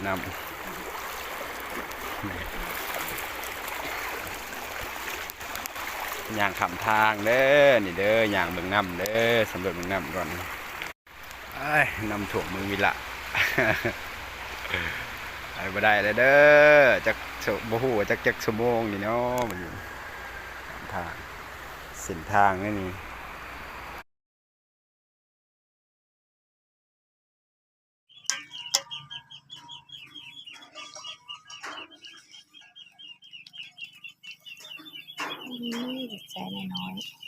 น้ำย่างขำทางเด้อนี่เด้อย่างเบิ่งน้ำเด้อสำรวจเบิ่งน้ำก่อนไอ้น้ำถ่วงเมืองวิละ ไปบ่ได้เลยเด้อจักบ่ฮู้ว่าจักชั่วโมงนี่เนาะมันอยู่ทางเส้นทางนี่นี่ใจน้อย